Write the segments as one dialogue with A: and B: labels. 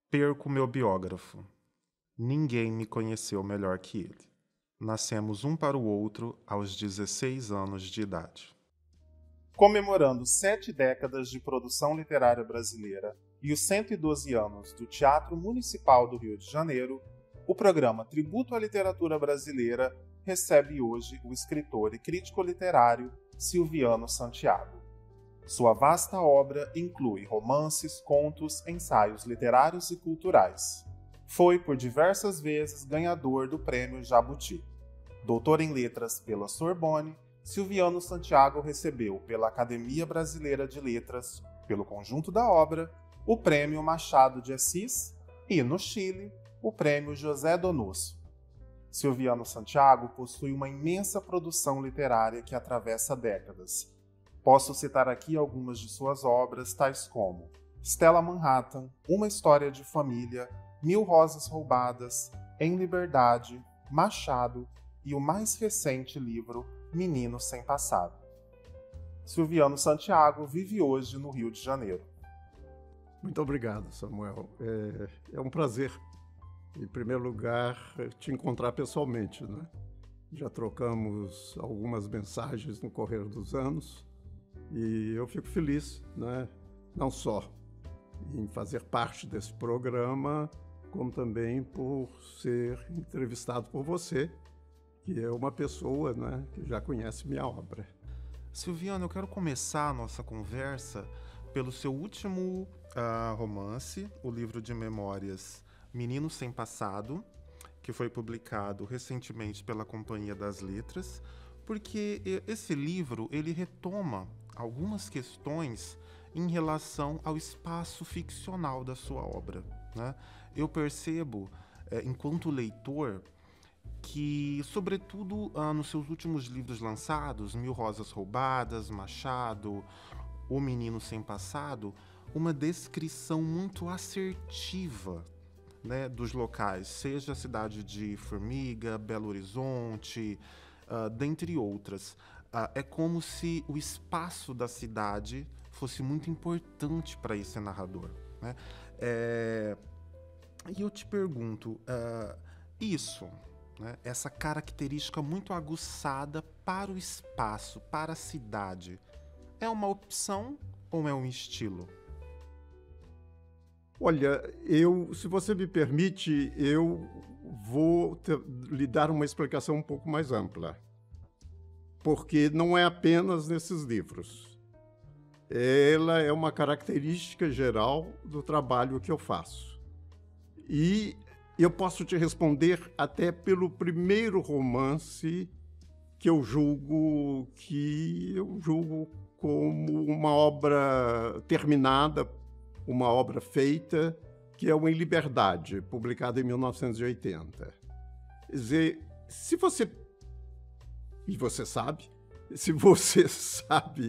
A: Perco meu biógrafo. Ninguém me conheceu melhor que ele. Nascemos um para o outro aos 16 anos de idade. Comemorando 7 décadas de produção literária brasileira e os 112 anos do Teatro Municipal do Rio de Janeiro, o programa Tributo à Literatura Brasileira recebe hoje o escritor e crítico literário Silviano Santiago. Sua vasta obra inclui romances, contos, ensaios literários e culturais. Foi por diversas vezes ganhador do Prêmio Jabuti. Doutor em Letras pela Sorbonne, Silviano Santiago recebeu pela Academia Brasileira de Letras, pelo conjunto da obra, o Prêmio Machado de Assis e, no Chile, o Prêmio José Donoso. Silviano Santiago possui uma imensa produção literária que atravessa décadas. Posso citar aqui algumas de suas obras, tais como Stella Manhattan, Uma História de Família, 1000 Rosas Roubadas, Em Liberdade, Machado e o mais recente livro Menino Sem Passado. Silviano Santiago vive hoje no Rio de Janeiro.
B: Muito obrigado, Samuel. É um prazer, em primeiro lugar, te encontrar pessoalmente, né? Já trocamos algumas mensagens no correr dos anos e eu fico feliz, né? Não só em fazer parte desse programa, como também por ser entrevistado por você, que é uma pessoa, né, que já conhece minha obra.
A: Silviano, eu quero começar a nossa conversa pelo seu último romance, o livro de memórias Menino Sem Passado, que foi publicado recentemente pela Companhia das Letras, porque esse livro ele retoma algumas questões em relação ao espaço ficcional da sua obra, né? Eu percebo, enquanto leitor, que, sobretudo nos seus últimos livros lançados, 1000 Rosas Roubadas, Machado, O Menino Sem Passado, uma descrição muito assertiva, né, dos locais, seja a cidade de Formiga, Belo Horizonte, dentre outras. É como se o espaço da cidade fosse muito importante para esse narrador, né? E eu te pergunto, isso, né, essa característica muito aguçada para o espaço, para a cidade, é uma opção ou é um estilo?
B: Olha, se você me permite, eu vou lhe dar uma explicação um pouco mais ampla. Porque não é apenas nesses livros. Ela é uma característica geral do trabalho que eu faço. E eu posso te responder até pelo primeiro romance que eu julgo como uma obra terminada, uma obra feita, que é o Em Liberdade, publicado em 1980. Quer dizer, se você sabe,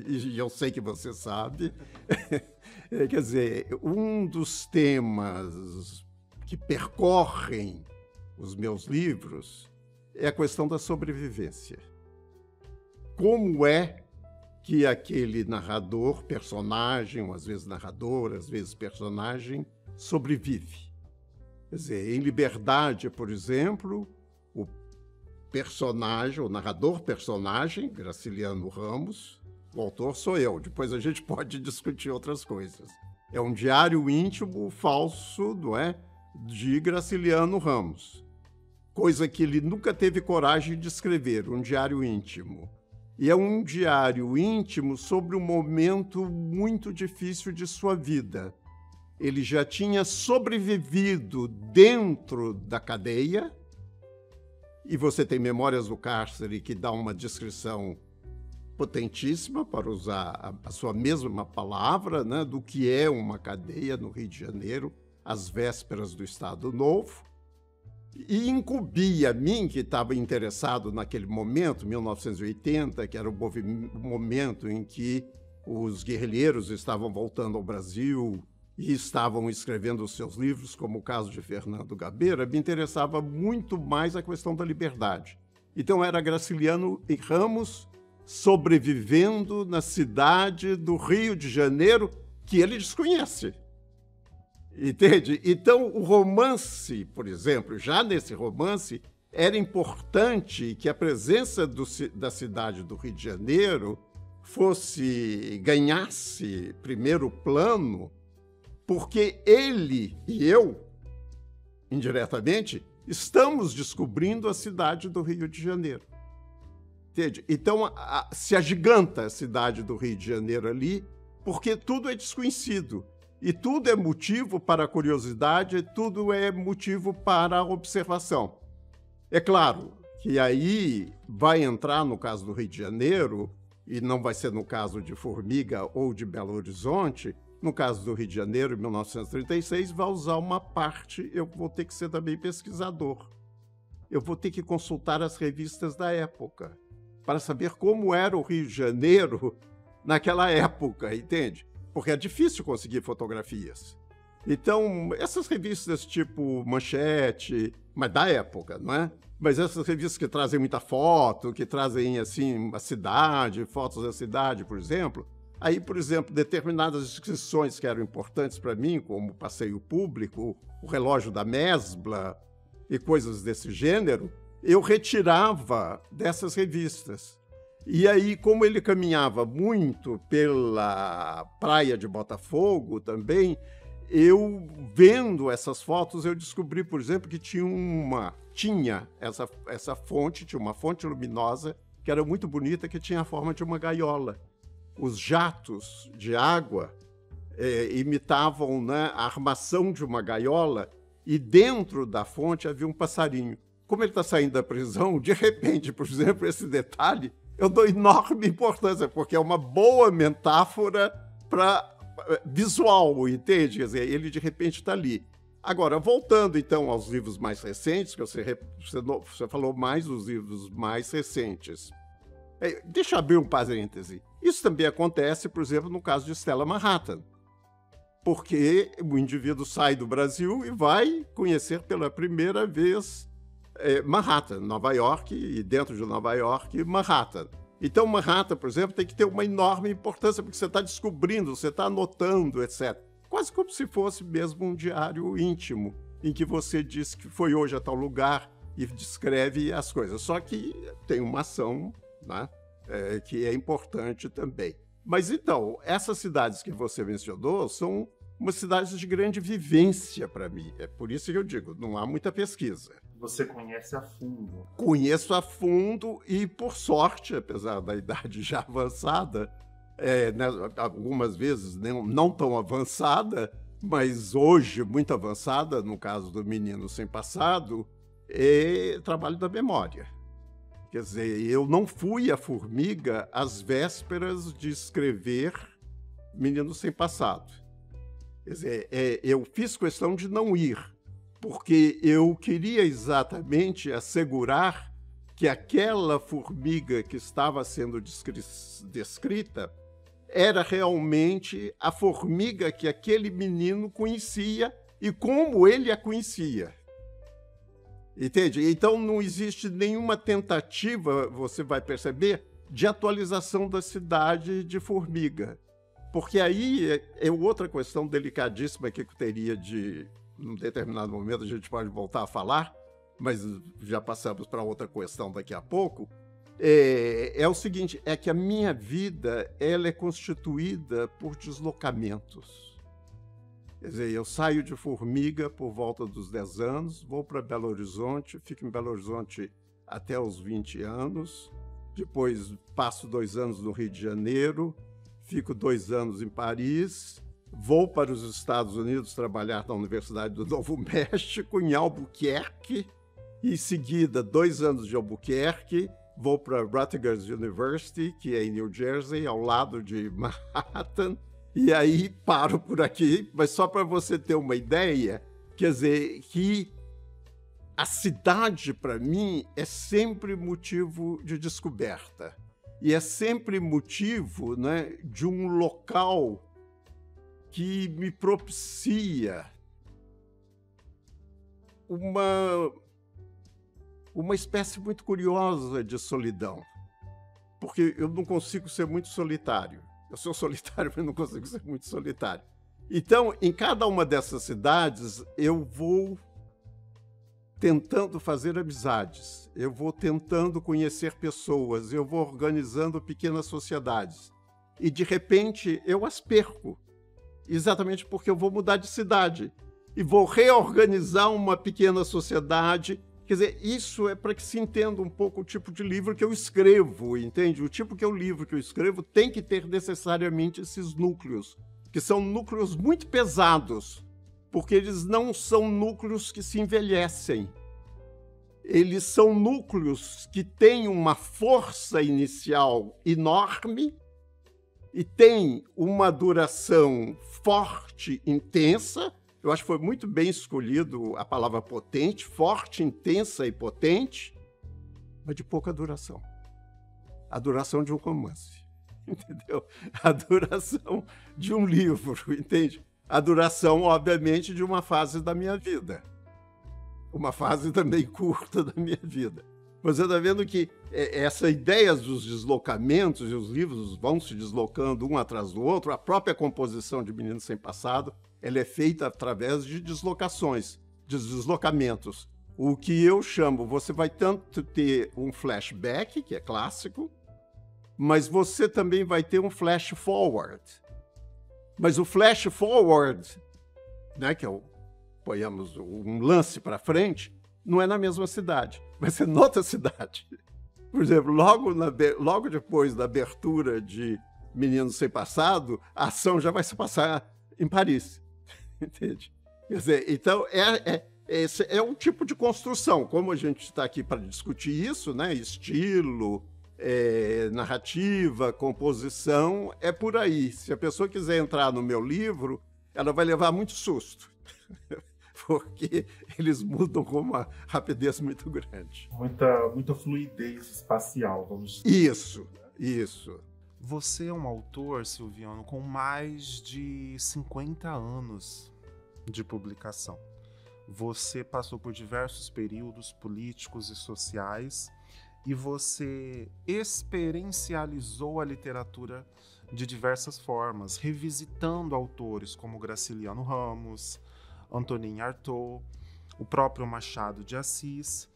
B: e eu sei que você sabe, quer dizer, um dos temas que percorrem os meus livros é a questão da sobrevivência. Como é que aquele narrador, personagem, ou às vezes narrador, às vezes personagem, sobrevive? Quer dizer, Em Liberdade, por exemplo, o personagem, o narrador-personagem, Graciliano Ramos, o autor sou eu, depois a gente pode discutir outras coisas. É um diário íntimo falso, não é? De Graciliano Ramos, coisa que ele nunca teve coragem de escrever, um diário íntimo. E é um diário íntimo sobre um momento muito difícil de sua vida. Ele já tinha sobrevivido dentro da cadeia, e você tem Memórias do Cárcere, que dá uma descrição potentíssima, para usar a sua mesma palavra, né, do que é uma cadeia no Rio de Janeiro, às vésperas do Estado Novo, e incumbia a mim, que estava interessado naquele momento, 1980, que era o momento em que os guerrilheiros estavam voltando ao Brasil e estavam escrevendo os seus livros, como o caso de Fernando Gabeira, me interessava muito mais a questão da liberdade. Então era Graciliano Ramos sobrevivendo na cidade do Rio de Janeiro, que ele desconhece. Entende? Então, o romance, por exemplo, já nesse romance, era importante que a presença da cidade do Rio de Janeiro ganhasse primeiro plano, porque ele e eu, indiretamente, estamos descobrindo a cidade do Rio de Janeiro. Entende? Então, se agiganta a cidade do Rio de Janeiro ali, porque tudo é desconhecido. E tudo é motivo para a curiosidade, tudo é motivo para a observação. É claro que aí vai entrar, no caso do Rio de Janeiro, e não vai ser no caso de Formiga ou de Belo Horizonte, no caso do Rio de Janeiro, em 1936, vai usar uma parte, eu vou ter que ser também pesquisador. Eu vou ter que consultar as revistas da época, para saber como era o Rio de Janeiro naquela época, entende? Porque é difícil conseguir fotografias. Então, essas revistas tipo Manchete, mas da época, não é? Mas essas revistas que trazem muita foto, que trazem, assim, a cidade, fotos da cidade, por exemplo. Aí, por exemplo, determinadas descrições que eram importantes para mim, como o passeio público, o relógio da Mesbla e coisas desse gênero, eu retirava dessas revistas. E aí, como ele caminhava muito pela praia de Botafogo também, eu, vendo essas fotos, eu descobri, por exemplo, que tinha essa fonte, tinha uma fonte luminosa, que era muito bonita, que tinha a forma de uma gaiola. Os jatos de água imitavam, né, a armação de uma gaiola, e dentro da fonte havia um passarinho. Como ele está saindo da prisão, de repente, por exemplo, esse detalhe, eu dou enorme importância, porque é uma boa metáfora para visual, entende? Quer dizer, ele de repente está ali. Agora, voltando então aos livros mais recentes, que você falou mais dos livros mais recentes. Deixa eu abrir um parêntese. Isso também acontece, por exemplo, no caso de Stella Manhattan, porque o indivíduo sai do Brasil e vai conhecer pela primeira vez Manhattan, Nova York, e dentro de Nova York, Manhattan. Então, Manhattan, por exemplo, tem que ter uma enorme importância, porque você está descobrindo, você está anotando, etc. Quase como se fosse mesmo um diário íntimo, em que você diz que foi hoje a tal lugar e descreve as coisas. Só que tem uma ação, né, que é importante também. Mas então, essas cidades que você mencionou são umas cidades de grande vivência para mim. É por isso que eu digo, não há muita pesquisa.
A: Você conhece a fundo.
B: Conheço a fundo e, por sorte, apesar da idade já avançada, né, algumas vezes não tão avançada, mas hoje muito avançada, no caso do Menino Sem Passado, é trabalho da memória. Quer dizer, eu não fui a Formiga às vésperas de escrever Menino Sem Passado. Quer dizer, eu fiz questão de não ir, porque eu queria exatamente assegurar que aquela formiga que estava sendo descrita era realmente a formiga que aquele menino conhecia e como ele a conhecia. Entende? Então não existe nenhuma tentativa, você vai perceber, de atualização da cidade de Formiga. Porque aí é outra questão delicadíssima que eu teria de... Num determinado momento a gente pode voltar a falar, mas já passamos para outra questão daqui a pouco, é o seguinte, é que a minha vida ela é constituída por deslocamentos. Quer dizer, eu saio de Formiga por volta dos 10 anos, vou para Belo Horizonte, fico em Belo Horizonte até os 20 anos, depois passo 2 anos no Rio de Janeiro, fico 2 anos em Paris, vou para os Estados Unidos trabalhar na Universidade do Novo México, em Albuquerque, e em seguida 2 anos de Albuquerque, vou para Rutgers University, que é em New Jersey, ao lado de Manhattan, e aí paro por aqui, mas só para você ter uma ideia, quer dizer, que a cidade, para mim, é sempre motivo de descoberta, e é sempre motivo, né, de um local que me propicia uma espécie muito curiosa de solidão. Porque eu não consigo ser muito solitário. Eu sou solitário, mas não consigo ser muito solitário. Então, em cada uma dessas cidades, eu vou tentando fazer amizades, eu vou tentando conhecer pessoas, eu vou organizando pequenas sociedades. E, de repente, eu as perco, exatamente porque eu vou mudar de cidade e vou reorganizar uma pequena sociedade. Quer dizer, isso é para que se entenda um pouco o tipo de livro que eu escrevo, entende? O tipo que é o livro que eu escrevo tem que ter necessariamente esses núcleos, que são núcleos muito pesados, porque eles não são núcleos que se envelhecem. Eles são núcleos que têm uma força inicial enorme e têm uma duração forte, intensa. Eu acho que foi muito bem escolhido a palavra potente, forte, intensa e potente, mas de pouca duração. A duração de um romance, entendeu? A duração de um livro, entende? A duração, obviamente, de uma fase da minha vida. Uma fase também curta da minha vida. Você está vendo que essa ideia dos deslocamentos, e os livros vão se deslocando um atrás do outro, a própria composição de Menino Sem Passado, ela é feita através de deslocações, de deslocamentos. O que eu chamo, você vai tanto ter um flashback, que é clássico, mas você também vai ter um flash forward. Mas o flash forward, né, que é ponhamos um lance para frente, não é na mesma cidade, vai ser noutra cidade. Por exemplo, logo depois da abertura de Menino Sem Passado, a ação já vai se passar em Paris. Entende? Quer dizer, então, esse é um tipo de construção. Como a gente está aqui para discutir isso, né? Estilo, narrativa, composição, é por aí. Se a pessoa quiser entrar no meu livro, ela vai levar muito susto, porque eles mudam com uma rapidez muito grande.
A: Muita fluidez espacial, vamos dizer.
B: Isso.
A: Você é um autor, Silviano, com mais de 50 anos de publicação. Você passou por diversos períodos políticos e sociais e você experiencializou a literatura de diversas formas, revisitando autores como Graciliano Ramos, Antonin Artaud, o próprio Machado de Assis,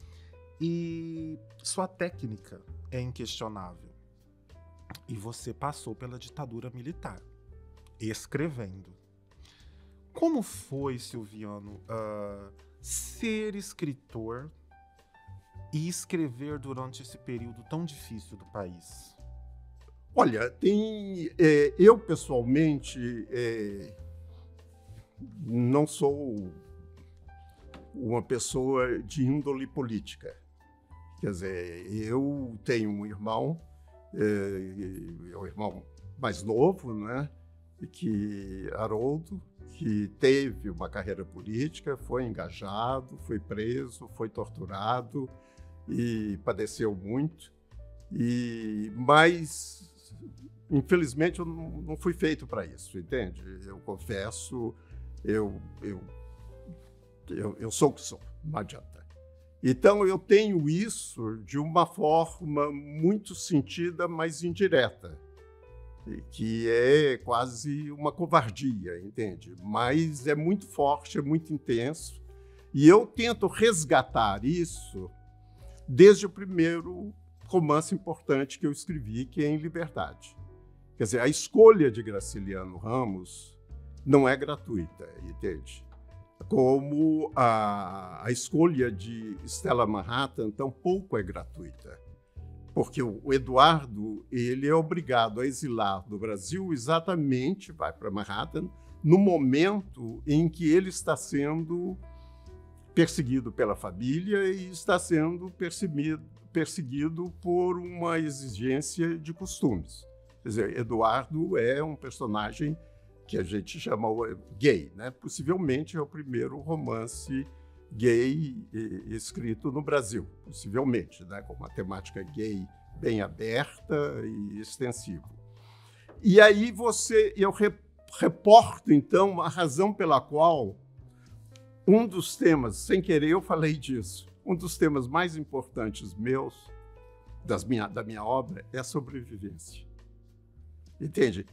A: e sua técnica é inquestionável. E você passou pela ditadura militar, escrevendo. Como foi, Silviano, ser escritor e escrever durante esse período tão difícil do país?
B: Olha, eu pessoalmente não sou uma pessoa de índole política. Quer dizer, eu tenho um irmão, é o irmão mais novo, né, Haroldo, que teve uma carreira política, foi engajado, foi preso, foi torturado e padeceu muito. Mas, infelizmente, eu não fui feito para isso, entende? Eu confesso, eu sou o que sou, não adianta. Então, eu tenho isso de uma forma muito sentida, mas indireta, que é quase uma covardia, entende? Mas é muito forte, é muito intenso, e eu tento resgatar isso desde o primeiro romance importante que eu escrevi, que é Em Liberdade. Quer dizer, a escolha de Graciliano Ramos não é gratuita, entende? Como a escolha de Stella Manhattan tampouco é gratuita, porque o Eduardo ele é obrigado a exilar do Brasil exatamente, vai para Manhattan, no momento em que ele está sendo perseguido pela família e está sendo perseguido por uma exigência de costumes. Quer dizer, Eduardo é um personagem que a gente chama gay, né? Possivelmente é o primeiro romance gay escrito no Brasil, possivelmente, né? Com uma temática gay bem aberta e extensiva. E aí eu reporto, então, a razão pela qual um dos temas, sem querer eu falei disso, um dos temas mais importantes meus, da minha obra, é a sobrevivência. Entende?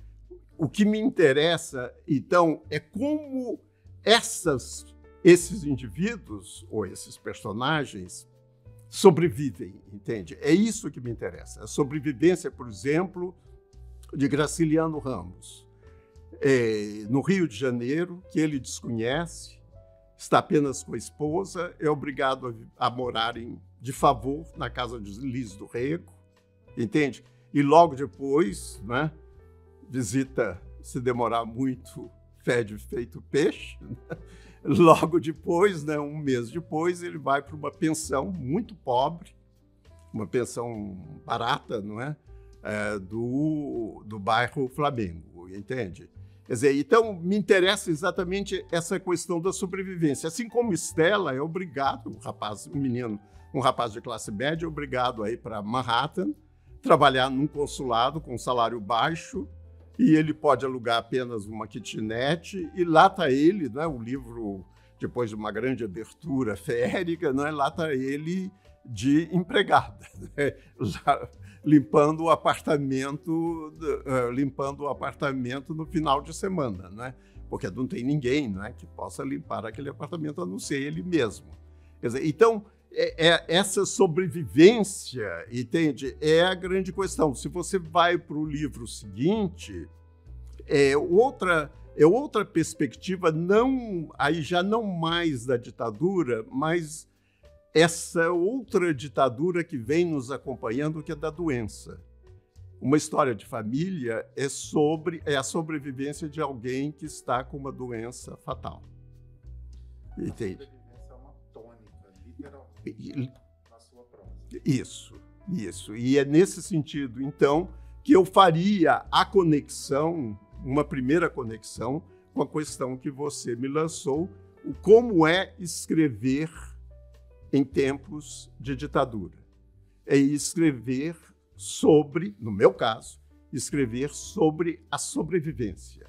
B: o que me interessa, então, é como esses indivíduos, ou esses personagens, sobrevivem, entende? É isso que me interessa. A sobrevivência, por exemplo, de Graciliano Ramos, no Rio de Janeiro, que ele desconhece, está apenas com a esposa, é obrigado a morarem de favor na casa de Liz do Rego, entende? E logo depois, né, visita, se demorar muito, fede feito peixe. Né? Logo depois, né, um mês depois, ele vai para uma pensão muito pobre, uma pensão barata, não é? Do bairro Flamengo, entende? Quer dizer, então me interessa exatamente essa questão da sobrevivência. Assim como Stella é obrigado, um rapaz de classe média, é obrigado a ir para Manhattan, trabalhar num consulado com salário baixo, e ele pode alugar apenas uma kitnet, e lá está ele, né, o livro, depois de uma grande abertura férica, né, lá está ele de empregada, né, limpando o apartamento no final de semana, né, porque não tem ninguém, né, que possa limpar aquele apartamento, a não ser ele mesmo. Quer dizer, então, essa sobrevivência, entende, é a grande questão. Se você vai para o livro seguinte, é outra perspectiva, aí já não mais da ditadura, mas essa outra ditadura que vem nos acompanhando, que é da doença. Uma história de família é a sobrevivência de alguém que está com uma doença fatal. Entende?
A: Na sua prosa.
B: Isso. E é nesse sentido, então, que eu faria a conexão, uma primeira conexão, com a questão que você me lançou, o como é escrever em tempos de ditadura. É escrever sobre, no meu caso, escrever sobre a sobrevivência.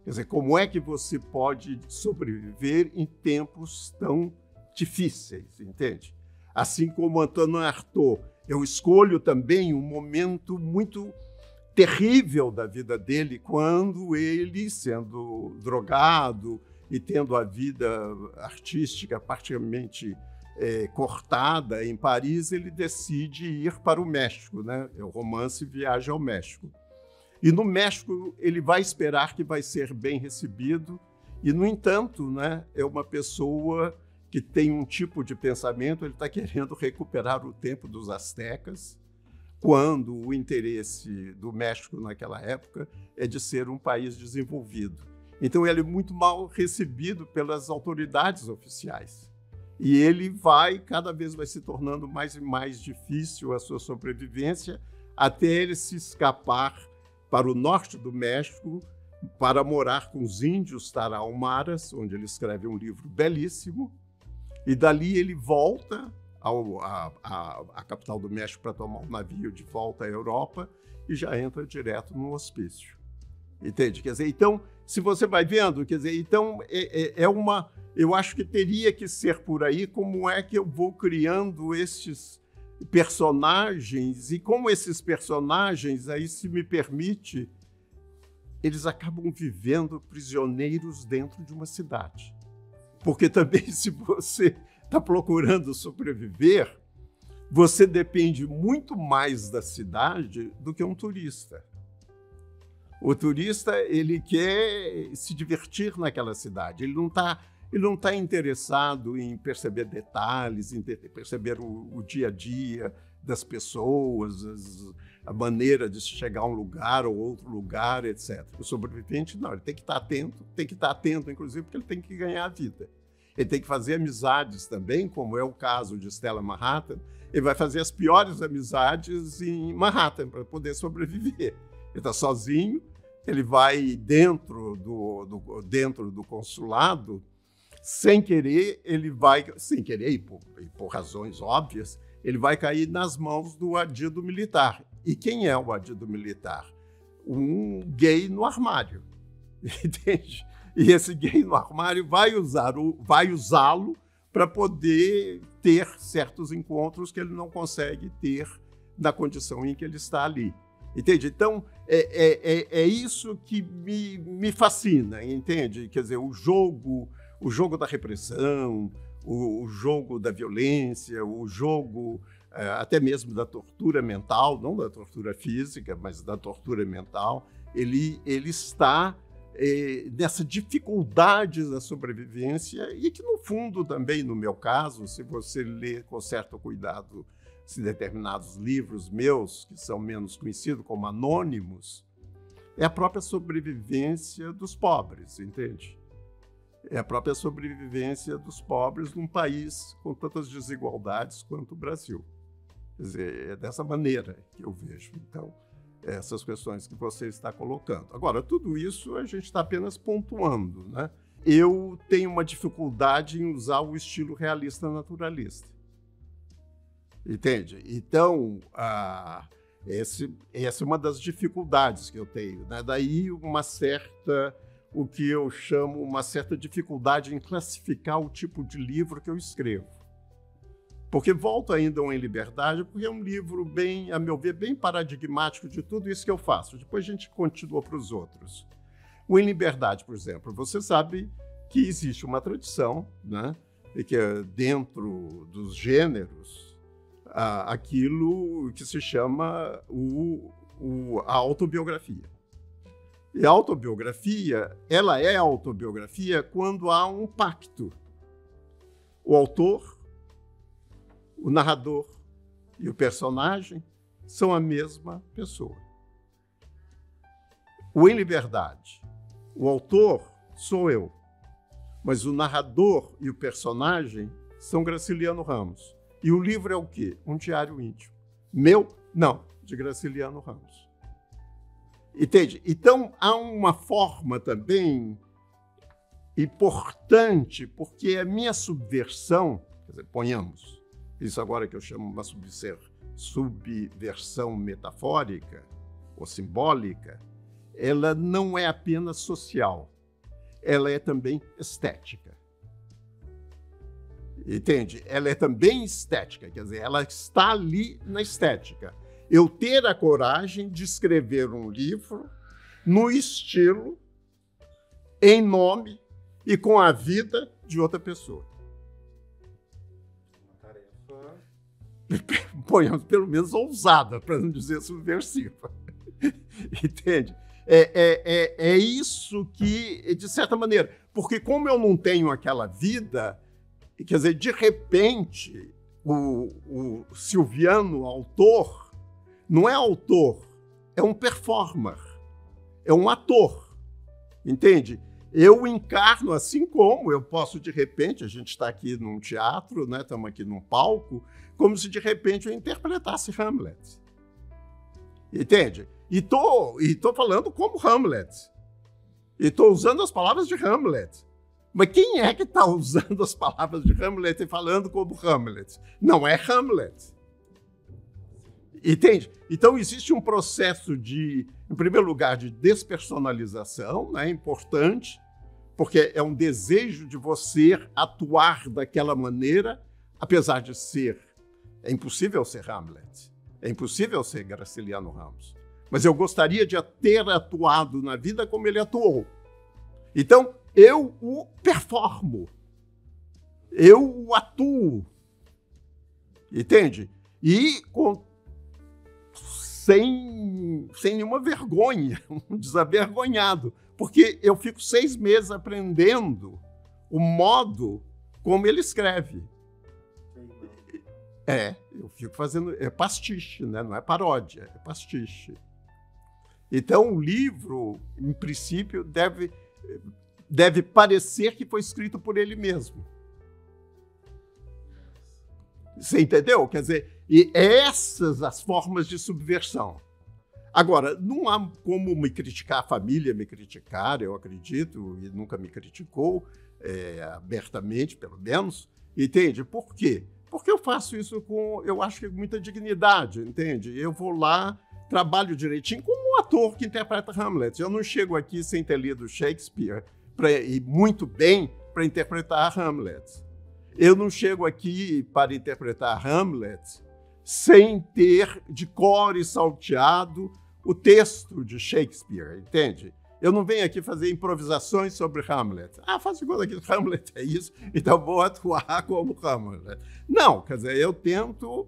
B: Quer dizer, como é que você pode sobreviver em tempos tão difíceis, entende? Assim como Antônio Artaud, eu escolho também um momento muito terrível da vida dele, quando ele, sendo drogado e tendo a vida artística praticamente cortada em Paris, ele decide ir para o México, né? É o romance Viagem ao México. E no México ele vai esperar que vai ser bem recebido, e, no entanto, né, é uma pessoa que tem um tipo de pensamento, ele está querendo recuperar o tempo dos astecas, quando o interesse do México naquela época é de ser um país desenvolvido. Então ele é muito mal recebido pelas autoridades oficiais. E ele cada vez vai se tornando mais e mais difícil a sua sobrevivência, até ele se escapar para o norte do México, para morar com os índios tarahumaras, onde ele escreve um livro belíssimo, e dali ele volta à capital do México para tomar um navio de volta à Europa e já entra direto no hospício. Entende? Quer dizer, então, se você vai vendo, quer dizer, então eu acho que teria que ser por aí como é que eu vou criando estes personagens, e como esses personagens, aí, se me permite, eles acabam vivendo prisioneiros dentro de uma cidade. Porque também, se você está procurando sobreviver, você depende muito mais da cidade do que um turista. O turista, ele quer se divertir naquela cidade, ele não está interessado em perceber detalhes, em perceber o dia a dia das pessoas, a maneira de chegar a um lugar ou outro lugar, etc. O sobrevivente, não, ele tem que estar atento, inclusive, porque ele tem que ganhar a vida. Ele tem que fazer amizades também, como é o caso de Stella Manhattan. Ele vai fazer as piores amizades em Manhattan para poder sobreviver. Ele está sozinho, ele vai dentro do consulado, sem querer e por razões óbvias, ele vai cair nas mãos do adido militar. E quem é o adido militar? Um gay no armário, entende? E esse gay no armário vai usá-lo para poder ter certos encontros que ele não consegue ter na condição em que ele está ali. Entende? Então, é isso que me fascina, entende? Quer dizer, o jogo da repressão, o jogo da violência, o jogo até mesmo da tortura mental, não da tortura física, mas da tortura mental, ele está nessa dificuldade da sobrevivência e que, no fundo, também, no meu caso, se você ler com certo cuidado determinados livros meus, que são menos conhecidos como anônimos, é a própria sobrevivência dos pobres, entende? É a própria sobrevivência dos pobres num país com tantas desigualdades quanto o Brasil. Quer dizer, é dessa maneira que eu vejo, então, essas questões que você está colocando. Agora, tudo isso a gente está apenas pontuando, né? Eu tenho uma dificuldade em usar o estilo realista naturalista. Entende? Então, essa é uma das dificuldades que eu tenho, né? Daí o que eu chamo uma certa dificuldade em classificar o tipo de livro que eu escrevo. Porque volto ainda ao Em Liberdade, porque é um livro bem, a meu ver, bem paradigmático de tudo isso que eu faço. Depois a gente continua para os outros. O Em Liberdade, por exemplo, você sabe que existe uma tradição, né? E que é dentro dos gêneros, aquilo que se chama a autobiografia. E a autobiografia, ela é autobiografia quando há um pacto. O autor, o narrador e o personagem são a mesma pessoa. O Em Liberdade, o autor sou eu, mas o narrador e o personagem são Graciliano Ramos. E o livro é o quê? Um diário íntimo. Meu? Não, de Graciliano Ramos. Entende? Então, há uma forma também importante, porque a minha subversão, quer dizer, ponhamos, isso agora que eu chamo uma subversão metafórica ou simbólica, ela não é apenas social, ela é também estética. Entende? Ela é também estética, quer dizer, ela está ali na estética. Eu ter a coragem de escrever um livro no estilo, em nome e com a vida de outra pessoa.
A: Uma tarefa...
B: Ponhamos pelo menos ousada, para não dizer subversiva. Entende? É isso que, de certa maneira, porque como eu não tenho aquela vida, quer dizer, de repente, o Silviano, autor, não é autor, é um performer, é um ator, entende? Eu encarno, assim como eu posso, de repente, a gente está aqui num teatro, né? Estamos aqui num palco, como se, de repente, eu interpretasse Hamlet. Entende? E tô falando como Hamlet. E estou usando as palavras de Hamlet. Mas quem é que está usando as palavras de Hamlet e falando como Hamlet? Não é Hamlet. Entende? Então, existe um processo de, em primeiro lugar, de despersonalização, né? Importante, porque é um desejo de você atuar daquela maneira, apesar de ser... É impossível ser Hamlet. É impossível ser Graciliano Ramos. Mas eu gostaria de ter atuado na vida como ele atuou. Então, eu o performo. Eu o atuo. Entende? E sem nenhuma vergonha, um desavergonhado. Porque eu fico 6 meses aprendendo o modo como ele escreve. Eu fico fazendo... É pastiche, né? Não é paródia, é pastiche. Então, o livro, em princípio, deve parecer que foi escrito por ele mesmo. Você entendeu? Quer dizer, e essas as formas de subversão. Agora, não há como me criticar, a família me criticar, eu acredito, e nunca me criticou abertamente, pelo menos. Entende? Por quê? Porque eu faço isso com, eu acho que muita dignidade, entende? Eu vou lá, trabalho direitinho como um ator que interpreta Hamlet. Eu não chego aqui sem ter lido Shakespeare, e muito bem, para interpretar Hamlet. Eu não chego aqui para interpretar Hamlet sem ter de cor e salteado o texto de Shakespeare, entende? Eu não venho aqui fazer improvisações sobre Hamlet. Faço igual aqui, Hamlet é isso, então vou atuar como Hamlet. Não, quer dizer, eu tento,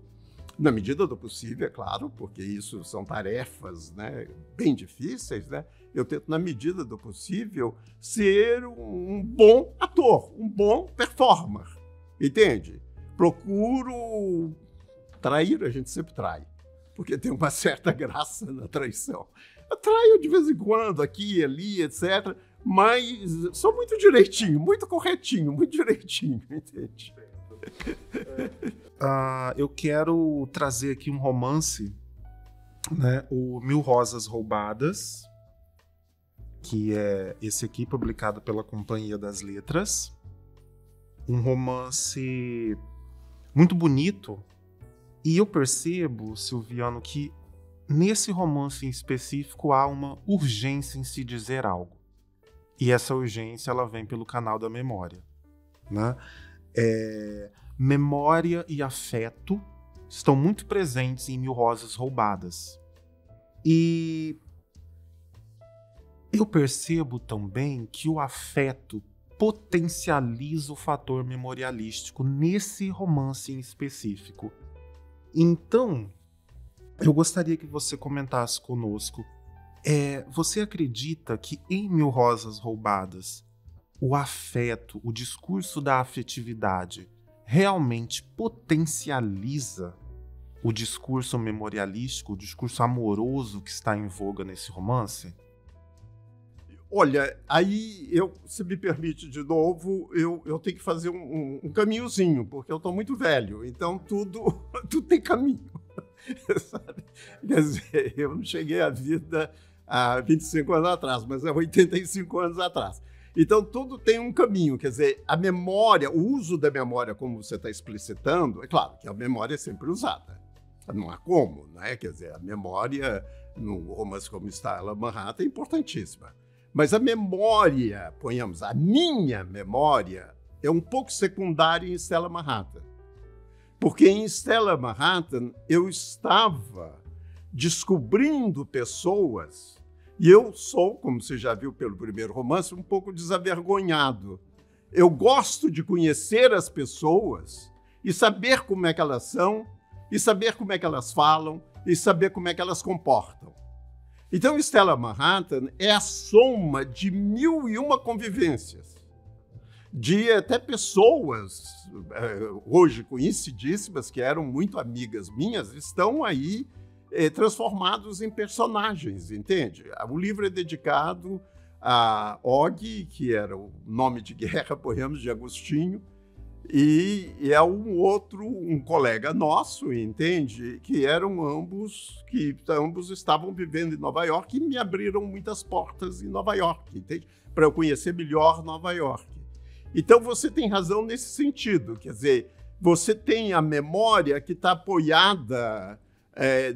B: na medida do possível, é claro, porque isso são tarefas, né, bem difíceis, né? Eu tento, na medida do possível, ser um bom ator, um bom performer, entende? Procuro trair, a gente sempre trai, porque tem uma certa graça na traição. Eu traio de vez em quando, aqui e ali, etc., mas sou muito direitinho, muito corretinho, muito direitinho, entende?
A: Eu quero trazer aqui um romance, né, o Mil Rosas Roubadas, que é esse aqui publicado pela Companhia das Letras. Um romance muito bonito. E eu percebo, Silviano, que nesse romance em específico há uma urgência em se dizer algo. E essa urgência ela vem pelo canal da memória, né? Memória e afeto estão muito presentes em Mil Rosas Roubadas. E eu percebo também que o afeto potencializa o fator memorialístico nesse romance em específico. Então, eu gostaria que você comentasse conosco. Você acredita que em Mil Rosas Roubadas, o afeto, o discurso da afetividade, realmente potencializa o discurso memorialístico, o discurso amoroso que está em voga nesse romance?
B: Olha, aí, se me permite de novo, eu tenho que fazer um caminhozinho, porque eu estou muito velho, então tudo tem caminho. Sabe? Quer dizer, eu não cheguei à vida há 25 anos atrás, mas há 85 anos atrás. Então, tudo tem um caminho, quer dizer, a memória, o uso da memória, como você está explicitando, é claro que a memória é sempre usada, não há como, né? Quer dizer, a memória, num romance como Stella Manhattan, é importantíssima. Mas a memória, ponhamos, a minha memória, é um pouco secundária em Stella Manhattan. Porque em Stella Manhattan eu estava descobrindo pessoas, e eu sou, como você já viu pelo primeiro romance, um pouco desavergonhado. Eu gosto de conhecer as pessoas e saber como é que elas são, e saber como é que elas falam, e saber como é que elas comportam. Então, Stella Manhattan é a soma de 1001 convivências, de até pessoas, hoje conhecidíssimas, que eram muito amigas minhas, estão aí transformados em personagens, entende? O livro é dedicado a Og, que era o nome de guerra, ponhamos, de Agostinho, e é um colega nosso, entende? Que ambos estavam vivendo em Nova York e me abriram muitas portas em Nova York, entende? Para eu conhecer melhor Nova York. Então você tem razão nesse sentido, quer dizer, você tem a memória que está apoiada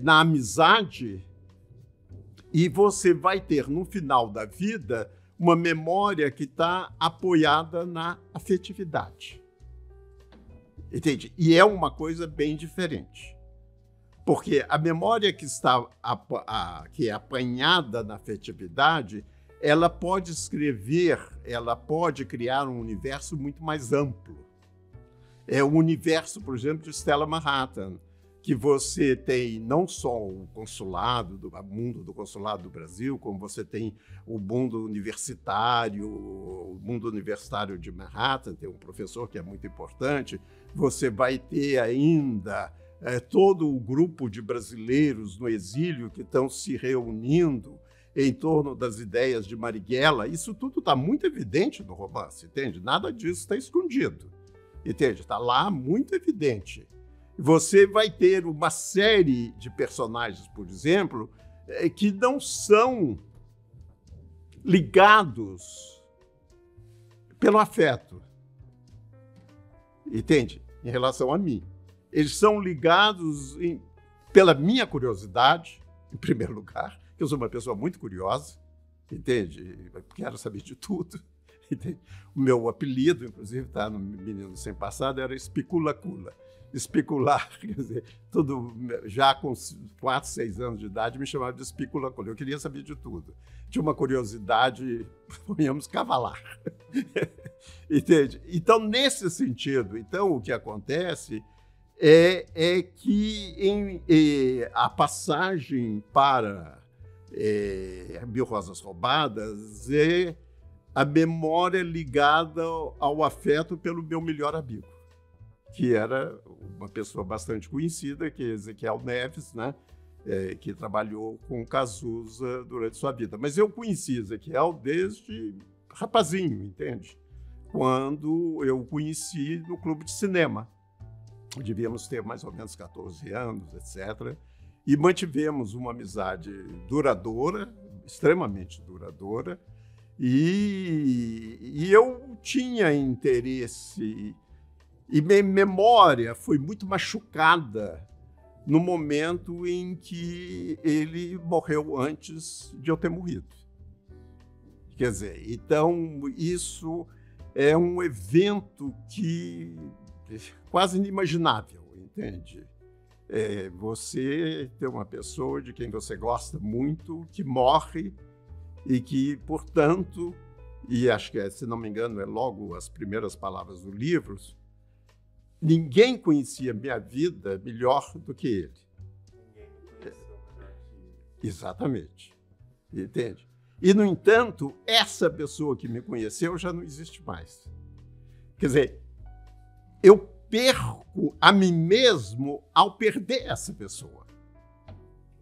B: na amizade e você vai ter no final da vida uma memória que está apoiada na afetividade. Entende? E é uma coisa bem diferente. Porque a memória que que é apanhada na afetividade, ela pode escrever, ela pode criar um universo muito mais amplo. É o universo, por exemplo, de Stella Manhattan, que você tem não só o consulado, o mundo do consulado do Brasil, como você tem o mundo universitário de Manhattan, tem um professor que é muito importante, você vai ter ainda todo o grupo de brasileiros no exílio que estão se reunindo em torno das ideias de Marighella. Isso tudo está muito evidente no romance, entende? Nada disso está escondido, entende? Está lá muito evidente. Você vai ter uma série de personagens, por exemplo, que não são ligados pelo afeto, entende? Em relação a mim. Eles são ligados pela minha curiosidade, em primeiro lugar, que eu sou uma pessoa muito curiosa, entende? Quero saber de tudo, O meu apelido, inclusive, tá no Menino Sem Passado, era Espicula-Cula. Especular, quer dizer, tudo, já com 4, 6 anos de idade, me chamava de Espicula-Cula. Eu queria saber de tudo. Tinha uma curiosidade, podíamos cavalar. Entende? Então, nesse sentido, então, o que acontece é que a passagem para Mil Rosas Roubadas é a memória ligada ao afeto pelo meu melhor amigo, que era uma pessoa bastante conhecida, que é Ezequiel Neves, né? Que trabalhou com Cazuza durante sua vida. Mas eu conheci Ezequiel desde rapazinho, entende? Quando eu o conheci no clube de cinema. Devíamos ter mais ou menos 14 anos, etc. E mantivemos uma amizade duradoura, extremamente duradoura, e eu tinha interesse, e minha memória foi muito machucada no momento em que ele morreu antes de eu ter morrido. Quer dizer, então isso é um evento que quase inimaginável, entende? Você ter uma pessoa de quem você gosta muito, que morre e que, portanto, e acho que, se não me engano, é logo as primeiras palavras do livro, ninguém conhecia minha vida melhor do que ele.
A: Ninguém me conheceu melhor que ele.
B: Exatamente. Entende? E, no entanto, essa pessoa que me conheceu já não existe mais. Quer dizer, eu perco a mim mesmo ao perder essa pessoa.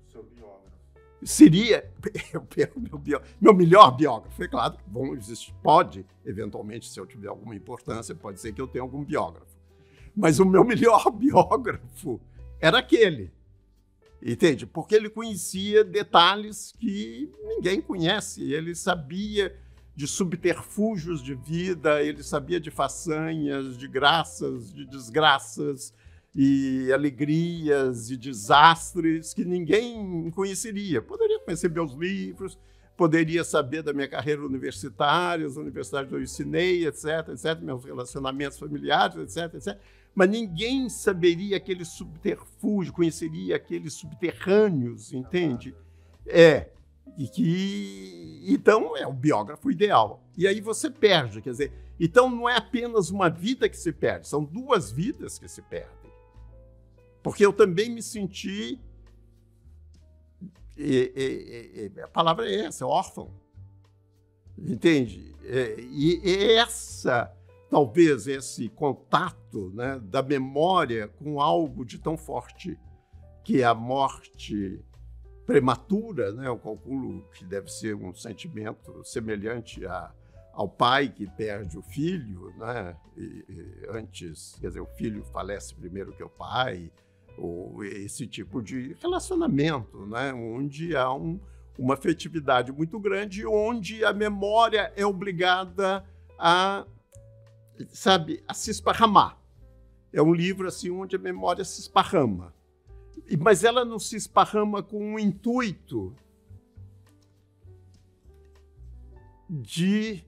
A: Seu biógrafo.
B: Seria eu perco meu melhor biógrafo. É claro, pode, eventualmente, se eu tiver alguma importância, pode ser que eu tenha algum biógrafo. Mas o meu melhor biógrafo era aquele, entende? Porque ele conhecia detalhes que ninguém conhece. Ele sabia de subterfúgios de vida, ele sabia de façanhas, de graças, de desgraças, e alegrias e desastres que ninguém conheceria. Poderia conhecer meus livros, poderia saber da minha carreira universitária, as universidades que eu ensinei, etc., meus relacionamentos familiares, etc., mas ninguém saberia aquele subterfúgio, conheceria aqueles subterrâneos, entende? Então, é o biógrafo ideal. E aí você perde, quer dizer, então não é apenas uma vida que se perde, são 2 vidas que se perdem. Porque eu também me senti, a palavra é essa, órfão, entende? Talvez esse contato, né, da memória com algo de tão forte que é a morte prematura, né? Eu calculo que deve ser um sentimento semelhante ao pai que perde o filho, né? Antes, quer dizer, o filho falece primeiro que o pai, ou esse tipo de relacionamento, né? Onde há uma afetividade muito grande, onde a memória é obrigada a se esparramar. É um livro assim onde a memória se esparrama. Mas ela não se esparrama com o intuito de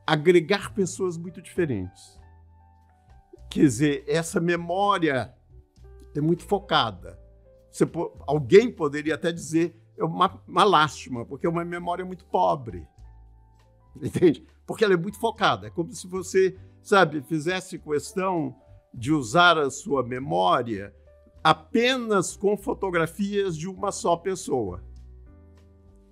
B: agregar pessoas muito diferentes. Quer dizer, essa memória é muito focada. Alguém poderia até dizer é uma lástima, porque é uma memória muito pobre. Entende? Porque ela é muito focada. É como se você, fizesse questão de usar a sua memória apenas com fotografias de uma só pessoa.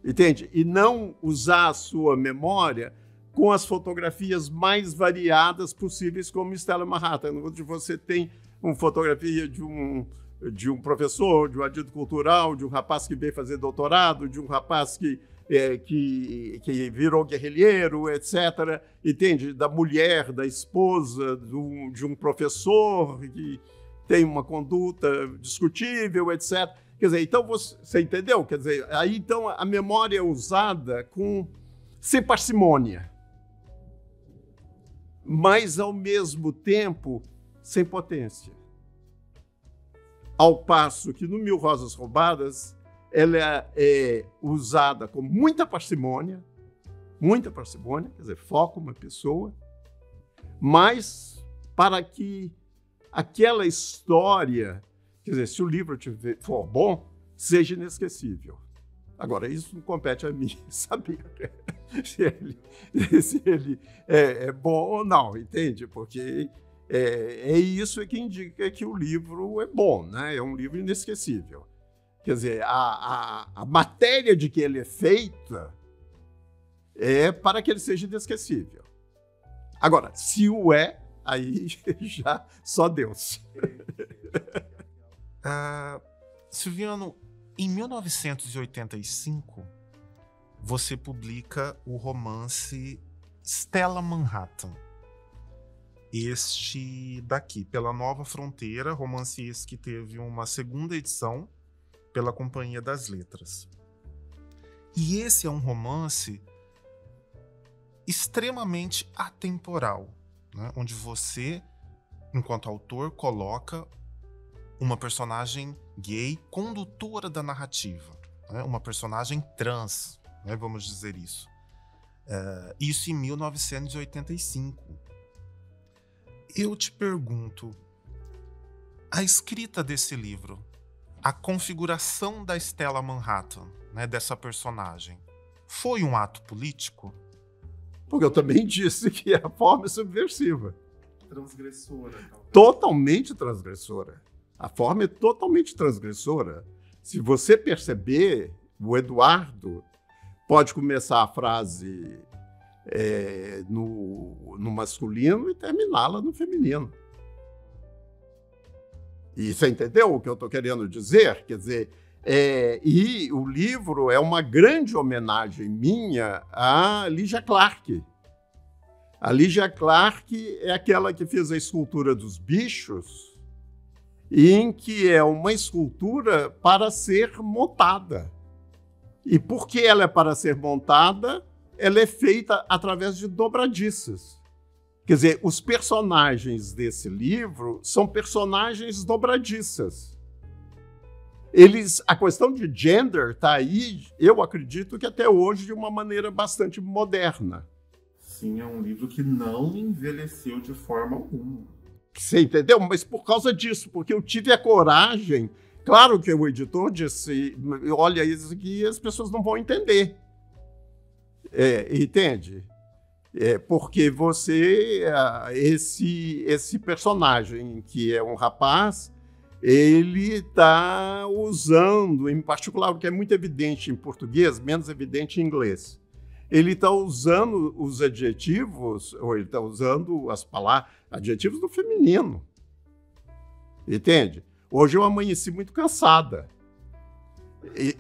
B: Entende? E não usar a sua memória com as fotografias mais variadas possíveis, como Stella Mahatma, onde você tem uma fotografia de um professor, de um adito cultural, de um rapaz que veio fazer doutorado, de um rapaz que virou guerrilheiro, etc. Entende? Da mulher, da esposa, de um professor que tem uma conduta discutível, etc. Quer dizer, então você entendeu? Quer dizer, aí então a memória é usada sem parcimônia, mas ao mesmo tempo sem potência. Ao passo que no Mil Rosas Roubadas ela é usada com muita parcimônia, muita parcimônia, quer dizer, foca uma pessoa, mas para que aquela história, quer dizer, se o livro for bom, seja inesquecível. Agora, isso não compete a mim saber se ele é bom ou não, entende? Porque é isso que indica que o livro é bom, né? É um livro inesquecível. Quer dizer, a matéria de que ele é feita é para que ele seja inesquecível. Agora, se o é, aí já só Deus.
A: Silviano, em 1985, você publica o romance Stella Manhattan. Este daqui, Pela Nova Fronteira, romance esse que teve uma segunda edição pela Companhia das Letras. E esse é um romance extremamente atemporal, né? Onde você, enquanto autor, coloca uma personagem gay condutora da narrativa, né? Uma personagem trans, né? Vamos dizer isso. Isso em 1985. Eu te pergunto, a escrita desse livro, a configuração da Stella Manhattan, né, dessa personagem, foi um ato político?
B: Porque eu também disse que a forma é subversiva.
A: Transgressora.
B: Totalmente transgressora. A forma é totalmente transgressora. Se você perceber, o Eduardo pode começar a frase no masculino e terminá-la no feminino. E você entendeu o que eu estou querendo dizer? Quer dizer, e o livro é uma grande homenagem minha a Lygia Clark. A Lygia Clark é aquela que fez a escultura dos bichos, em que é uma escultura para ser montada. E por que ela é para ser montada? Ela é feita através de dobradiças. Quer dizer, os personagens desse livro são personagens dobradiças. A questão de gender está aí, eu acredito que até hoje, de uma maneira bastante moderna.
A: Sim, é um livro que não envelheceu de forma alguma.
B: Você entendeu? Mas por causa disso, porque eu tive a coragem. Claro que o editor disse, olha, isso aqui as pessoas não vão entender. Entende? Porque esse personagem, que é um rapaz, ele está usando, em particular, o que é muito evidente em português, menos evidente em inglês. Ele está usando os adjetivos, ou ele está usando as palavras, adjetivos do feminino. Entende? Hoje eu amanheci muito cansada.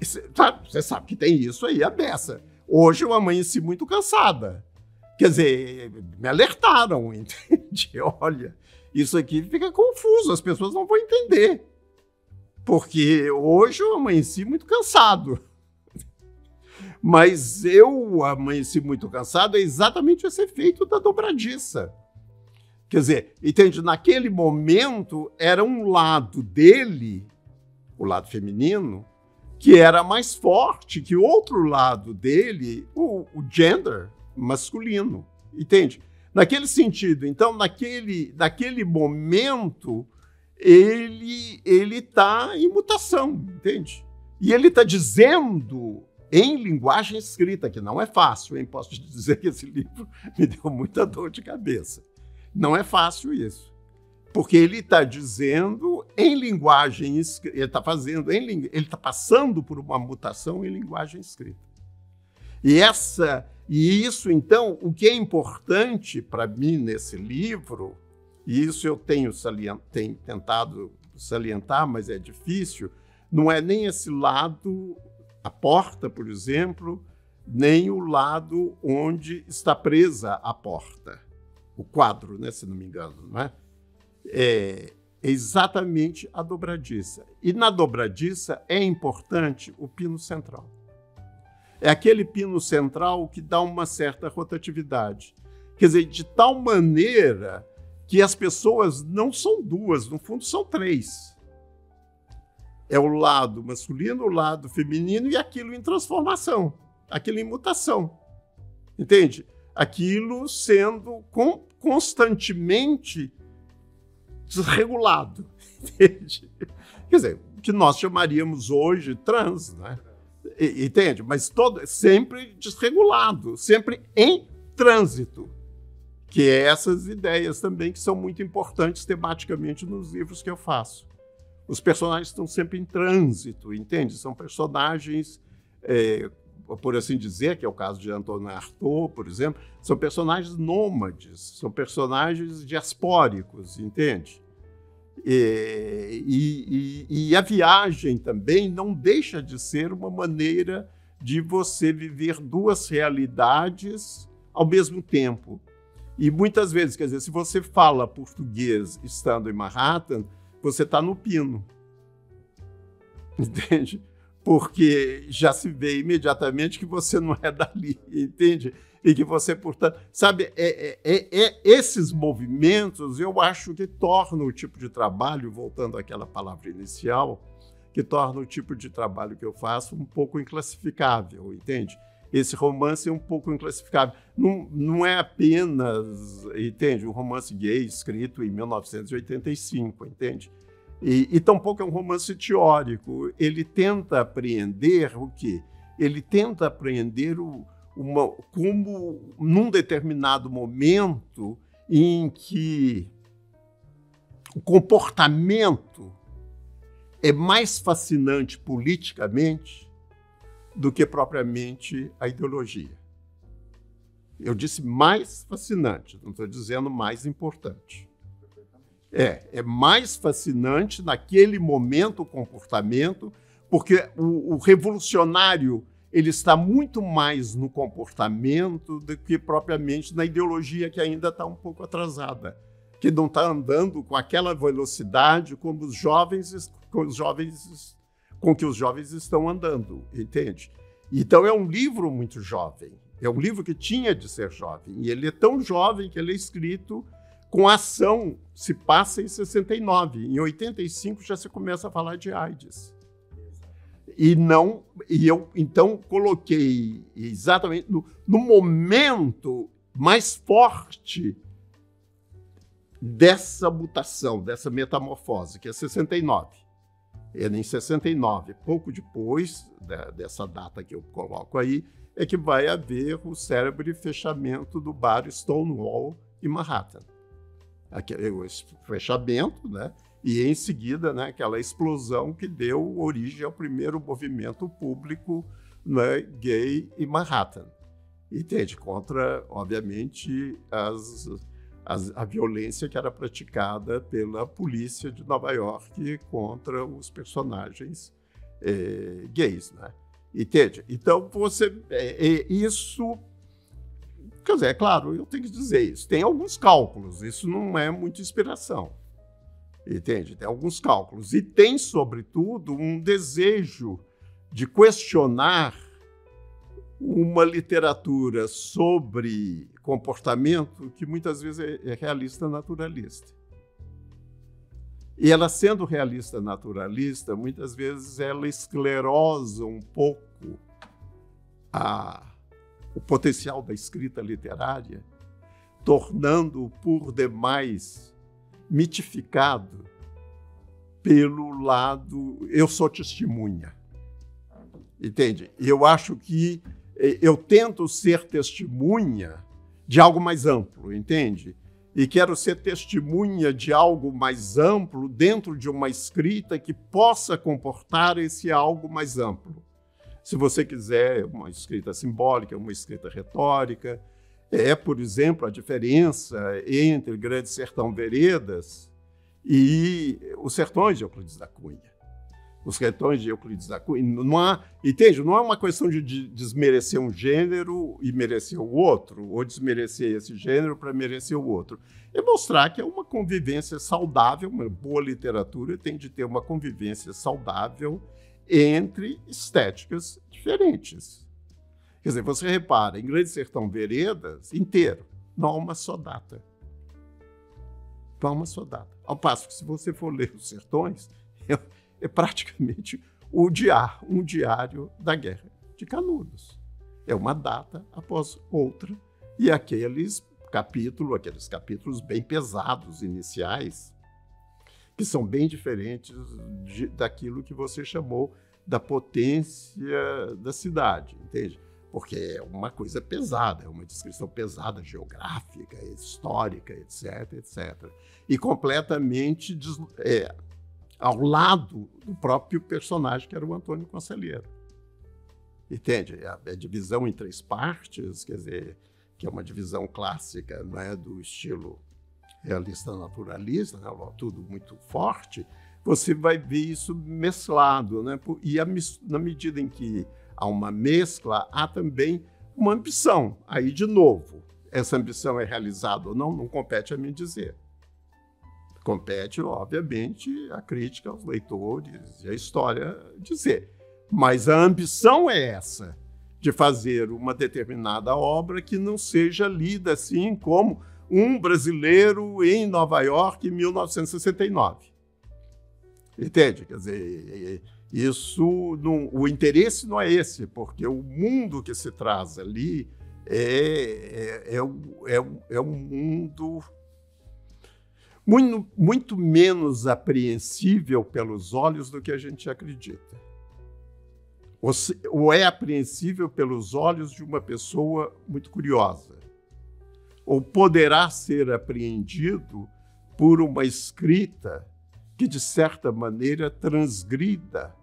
B: Você sabe que tem isso aí, a beça. Hoje eu amanheci muito cansada. Quer dizer, me alertaram, entende? Olha, isso aqui fica confuso, as pessoas não vão entender. Porque hoje eu amanheci muito cansado. Mas eu amanheci muito cansado é exatamente esse efeito da dobradiça. Quer dizer, entende? Naquele momento era um lado dele, o lado feminino, que era mais forte que o outro lado dele, o gender masculino, entende? Naquele sentido, então, naquele momento, ele está em mutação, entende? E ele está dizendo em linguagem escrita, que não é fácil, hein? Posso te dizer que esse livro me deu muita dor de cabeça. Não é fácil isso. Porque ele está dizendo em linguagem escrita, ele está passando por uma mutação em linguagem escrita. E isso, então, o que é importante para mim nesse livro, e isso eu tenho tentado salientar, mas é difícil, não é nem esse lado, a porta, por exemplo, nem o lado onde está presa a porta. O quadro, né, se não me engano, não é? É exatamente a dobradiça. E na dobradiça é importante o pino central. É aquele pino central que dá uma certa rotatividade. Quer dizer, de tal maneira que as pessoas não são duas, no fundo são três. É o lado masculino, o lado feminino e aquilo em transformação, aquilo em mutação. entende? Aquilo sendo constantemente desregulado, entende? Quer dizer, o que nós chamaríamos hoje trans, né? Entende? Mas sempre desregulado, sempre em trânsito, que é essas ideias também que são muito importantes tematicamente nos livros que eu faço. Os personagens estão sempre em trânsito, entende? São personagens, por assim dizer, que é o caso de Antonin Artaud, por exemplo, são personagens nômades, são personagens diaspóricos, entende? E a viagem também não deixa de ser uma maneira de você viver duas realidades ao mesmo tempo. E muitas vezes, quer dizer, se você fala português estando em Manhattan, você está no pino, entende? Porque já se vê imediatamente que você não é dali, entende? E que você, portanto, sabe, esses movimentos eu acho que tornam o tipo de trabalho, voltando àquela palavra inicial, que torna o tipo de trabalho que eu faço um pouco inclassificável, entende? Esse romance é um pouco inclassificável. Não é apenas, entende, um romance gay escrito em 1985, entende? E tampouco é um romance teórico. Ele tenta apreender o quê? Ele tenta apreender como, num determinado momento em que o comportamento é mais fascinante politicamente do que propriamente a ideologia. Eu disse mais fascinante, não estou dizendo mais importante. É mais fascinante naquele momento o comportamento, porque o revolucionário ele está muito mais no comportamento do que propriamente na ideologia, que ainda está um pouco atrasada, que não está andando com aquela velocidade com que os jovens estão andando, entende? Então é um livro muito jovem, é um livro que tinha de ser jovem, e ele é tão jovem que ele é escrito com ação, se passa em 69, em 85 já se começa a falar de AIDS. E eu então coloquei exatamente no momento mais forte dessa mutação, dessa metamorfose, que é 69. É em 69, pouco depois dessa data que eu coloco aí, é que vai haver o célebre fechamento do bar Stonewall em Manhattan. O fechamento, né? E em seguida, né, aquela explosão que deu origem ao primeiro movimento público, né, gay em Manhattan. Entende? Contra, obviamente, a violência que era praticada pela polícia de Nova York contra os personagens gays, né? Entende? Então, isso... Quer dizer, é claro, eu tenho que dizer isso. Tem alguns cálculos, isso não é muita inspiração. Entende? Tem alguns cálculos. E tem, sobretudo, um desejo de questionar uma literatura sobre comportamento que muitas vezes é realista naturalista. E ela, sendo realista naturalista, muitas vezes ela esclerosa um pouco o potencial da escrita literária, tornando-o por demais mitificado pelo lado eu sou testemunha. Entende? Eu acho que eu tento ser testemunha de algo mais amplo, entende? E quero ser testemunha de algo mais amplo dentro de uma escrita que possa comportar esse algo mais amplo. Se você quiser uma escrita simbólica, uma escrita retórica, por exemplo, a diferença entre Grande Sertão Veredas e os Sertões de Euclides da Cunha. Os Sertões de Euclides da Cunha, entende? Não é uma questão de desmerecer um gênero e merecer o outro, ou desmerecer esse gênero para merecer o outro. É mostrar que é uma convivência saudável, uma boa literatura tem de ter uma convivência saudável entre estéticas diferentes. Quer dizer, você repara, em Grande Sertão Veredas, inteiro, não há uma só data. Não há uma só data. Ao passo que, se você for ler Os Sertões, é praticamente um diário da Guerra de Canudos. É uma data após outra. E aqueles capítulos bem pesados iniciais, que são bem diferentes daquilo que você chamou da potência da cidade, entende? Porque é uma coisa pesada, é uma descrição pesada, geográfica, histórica, etc, etc. E completamente ao lado do próprio personagem, que era o Antônio Conselheiro. Entende? A divisão em 3 partes, quer dizer, que é uma divisão clássica, não é, do estilo realista-naturalista, né, tudo muito forte, você vai ver isso mesclado, né? E na medida em que há uma mescla, há também uma ambição. Aí, de novo, essa ambição é realizada ou não compete a mim dizer. Compete, obviamente, a crítica aos leitores e a história dizer. Mas a ambição é essa, de fazer uma determinada obra que não seja lida assim como um brasileiro em Nova York em 1969. Entende? Quer dizer, o interesse não é esse, porque o mundo que se traz ali é um mundo muito menos apreensível pelos olhos do que a gente acredita. Ou é apreensível pelos olhos de uma pessoa muito curiosa, ou poderá ser apreendido por uma escrita que, de certa maneira, transgrida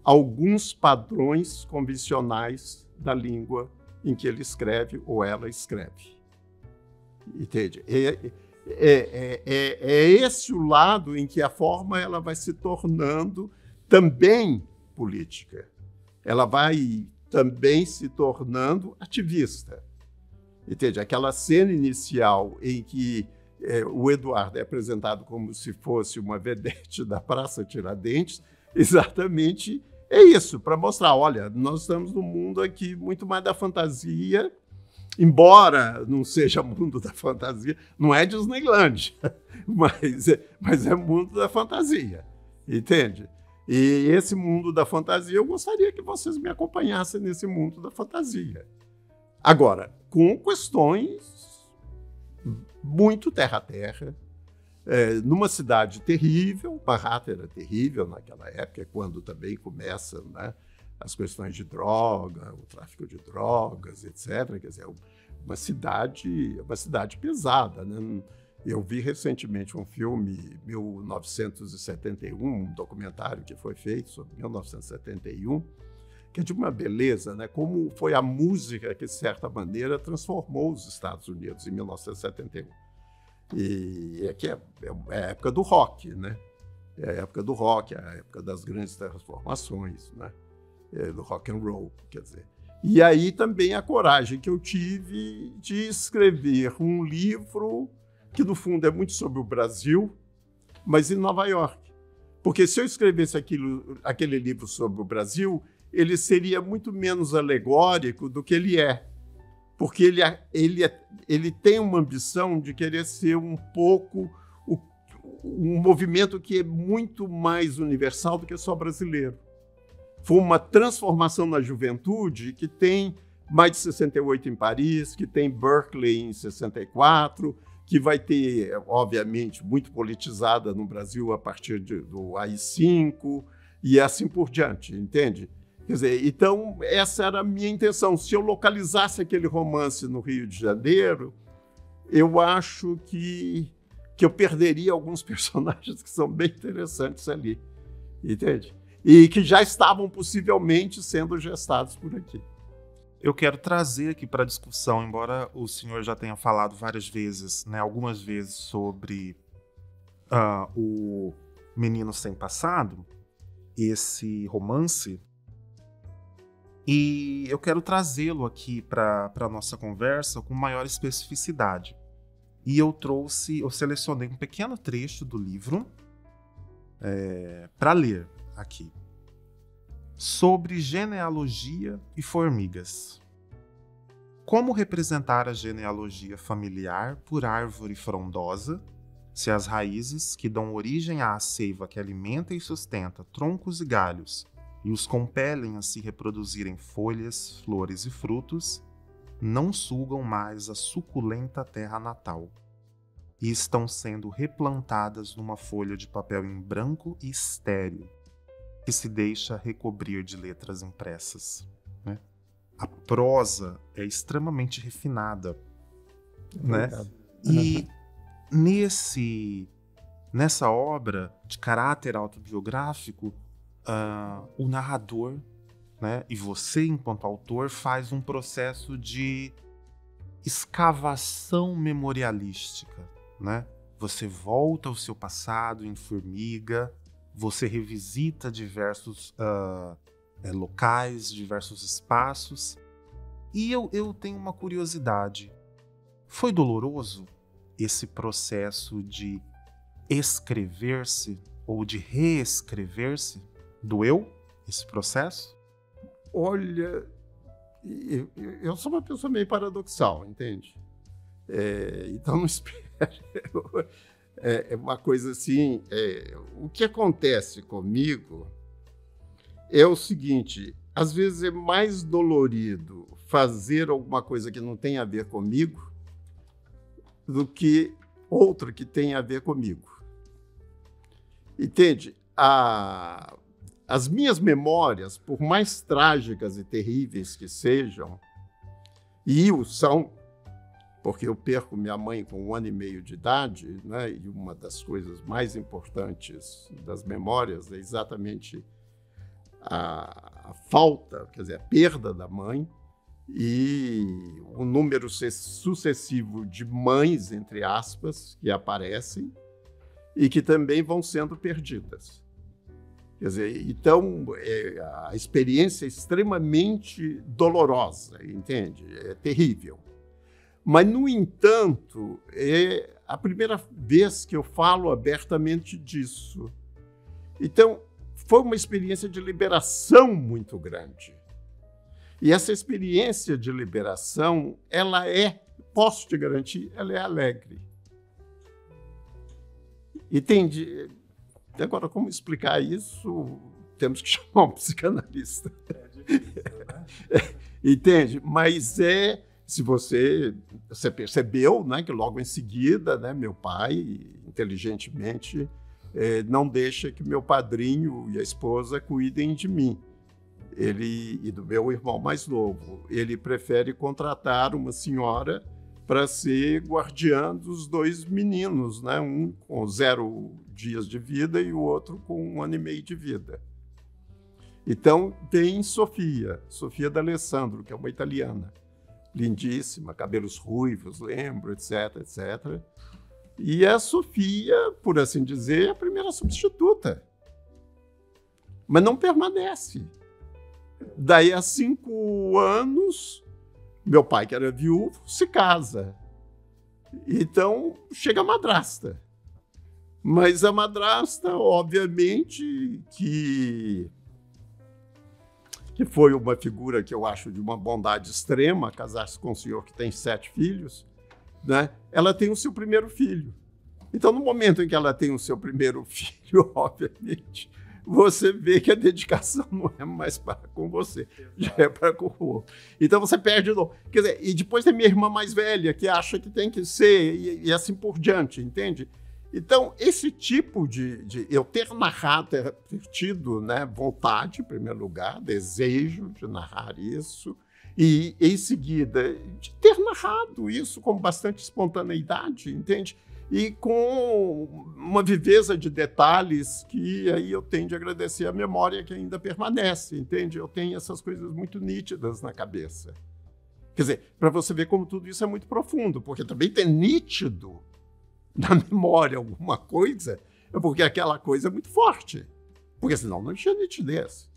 B: alguns padrões convencionais da língua em que ele escreve ou ela escreve. Entende? É esse o lado em que a forma ela vai se tornando também política. Ela vai também se tornando ativista. Entende? Aquela cena inicial em que o Eduardo é apresentado como se fosse uma vedete da Praça Tiradentes, exatamente é isso, para mostrar, olha, nós estamos num mundo aqui muito mais da fantasia, embora não seja mundo da fantasia, não é Disneyland, mas é mundo da fantasia, entende? E esse mundo da fantasia, eu gostaria que vocês me acompanhassem nesse mundo da fantasia. Agora, com questões muito terra-a-terra, numa cidade terrível. Manhattan era terrível naquela época, quando também começam, né, as questões de droga, o tráfico de drogas, etc. Quer dizer, uma cidade pesada, né? Eu vi recentemente um filme, 1971, um documentário que foi feito sobre 1971, que é de uma beleza, né? Como foi a música que, de certa maneira, transformou os Estados Unidos em 1971. E aqui é a época do rock, né? É a época do rock, é a época das grandes transformações, né? Do rock and roll, quer dizer. E aí também a coragem que eu tive de escrever um livro que, no fundo, é muito sobre o Brasil, mas em Nova York. Porque se eu escrevesse aquele livro sobre o Brasil, ele seria muito menos alegórico do que ele é. Porque ele tem uma ambição de querer ser um pouco um movimento que é muito mais universal do que só brasileiro. Foi uma transformação na juventude que tem mais de 68 em Paris, que tem Berkeley em 64, que vai ter, obviamente, muito politizada no Brasil a partir do AI-5 e assim por diante, entende? Quer dizer, então, essa era a minha intenção. Se eu localizasse aquele romance no Rio de Janeiro, eu acho que eu perderia alguns personagens que são bem interessantes ali, entende? E que já estavam possivelmente sendo gestados por aqui.
A: Eu quero trazer aqui para a discussão, embora o senhor já tenha falado várias vezes, né, algumas vezes sobre o Menino Sem Passado, esse romance, e eu quero trazê-lo aqui para a nossa conversa com maior especificidade. E eu selecionei um pequeno trecho do livro para ler aqui. Sobre genealogia e formigas. Como representar a genealogia familiar por árvore frondosa, se as raízes que dão origem à seiva que alimenta e sustenta troncos e galhos e os compelem a se reproduzirem folhas, flores e frutos, não sugam mais a suculenta terra natal e estão sendo replantadas numa folha de papel em branco e estéril, que se deixa recobrir de letras impressas, né? A prosa é extremamente refinada, né? E nessa obra de caráter autobiográfico, o narrador, né, e você, enquanto autor, faz um processo de escavação memorialística, né? Você volta ao seu passado em Formiga, você revisita diversos locais, diversos espaços. E eu tenho uma curiosidade. Foi doloroso esse processo de escrever-se ou de reescrever-se? Doeu esse processo?
B: Olha, eu sou uma pessoa meio paradoxal, entende? Então não espere. É uma coisa assim. O que acontece comigo é o seguinte: às vezes é mais dolorido fazer alguma coisa que não tem a ver comigo do que outra que tem a ver comigo. Entende? As minhas memórias, por mais trágicas e terríveis que sejam, e o são, porque eu perco minha mãe com 1 ano e meio de idade, né? E uma das coisas mais importantes das memórias é exatamente a falta, quer dizer, a perda da mãe e o número sucessivo de mães, entre aspas, que aparecem e que também vão sendo perdidas. Quer dizer, então, a experiência é extremamente dolorosa, entende? É terrível. Mas, no entanto, é a primeira vez que eu falo abertamente disso. Então, foi uma experiência de liberação muito grande. E essa experiência de liberação, ela posso te garantir, ela é alegre. Entende? Agora, como explicar isso? Temos que chamar um psicanalista. É difícil, né? Entende? Mas se você percebeu, né, que logo em seguida, né, meu pai, inteligentemente, não deixa que meu padrinho e a esposa cuidem de mim. E do meu irmão mais novo. Ele prefere contratar uma senhora para ser guardiã dos 2 meninos, né? Um com 0 dias de vida e o outro com 1 ano e meio de vida. Então, tem Sofia D'Alessandro, que é uma italiana, lindíssima, cabelos ruivos, lembro, etc, etc. E a Sofia, por assim dizer, é a primeira substituta. Mas não permanece. Daí, há 5 anos, meu pai, que era viúvo, se casa. Então, chega a madrasta. Mas a madrasta, obviamente, que foi uma figura que eu acho de uma bondade extrema, casar-se com um senhor que tem 7 filhos, né? Ela tem o seu primeiro filho. Então, no momento em que ela tem o seu primeiro filho, obviamente, você vê que a dedicação não é mais para com você, já é para com o outro. Então você perde de novo. Quer dizer, e depois tem minha irmã mais velha, que acha que tem que ser, e assim por diante, entende? Então, esse tipo de eu ter narrado, ter tido, né, vontade, em primeiro lugar, desejo de narrar isso, e em seguida de ter narrado isso com bastante espontaneidade, entende? E com uma viveza de detalhes que aí eu tenho de agradecer a memória que ainda permanece, entende? Eu tenho essas coisas muito nítidas na cabeça. Quer dizer, para você ver como tudo isso é muito profundo, porque também ter nítido na memória alguma coisa é porque aquela coisa é muito forte, porque senão não tinha nitidez.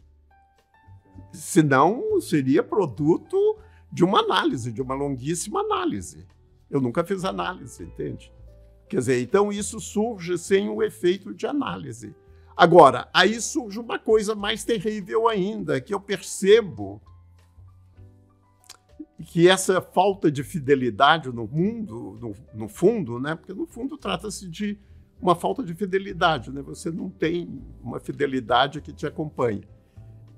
B: Senão seria produto de uma análise, de uma longuíssima análise. Eu nunca fiz análise, entende? Quer dizer, então isso surge sem o efeito de análise. Agora, aí surge uma coisa mais terrível ainda, que eu percebo que essa falta de fidelidade no mundo, no fundo, né? Porque no fundo trata-se de uma falta de fidelidade, né? Você não tem uma fidelidade que te acompanhe.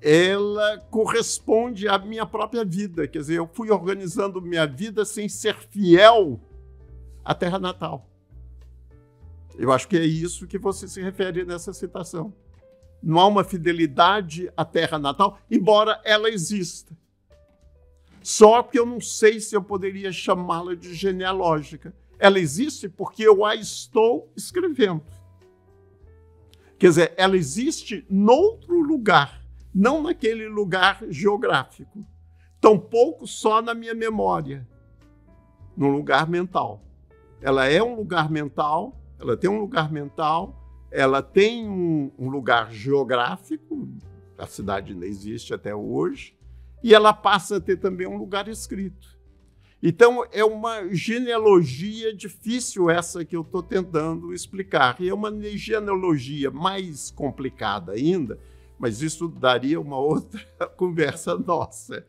B: ela corresponde à minha própria vida. Quer dizer, eu fui organizando minha vida sem ser fiel à terra natal. Eu acho que é isso que você se refere nessa citação. Não há uma fidelidade à terra natal, embora ela exista. Só que eu não sei se eu poderia chamá-la de genealógica. Ela existe porque eu a estou escrevendo. Quer dizer, ela existe noutro lugar, não naquele lugar geográfico. Tampouco só na minha memória, num lugar mental. Ela é um lugar mental, ela tem um lugar mental, ela tem um lugar geográfico, a cidade ainda existe até hoje, e ela passa a ter também um lugar escrito. Então, é uma genealogia difícil essa que eu estou tentando explicar. E é uma genealogia mais complicada ainda, mas isso daria uma outra conversa nossa.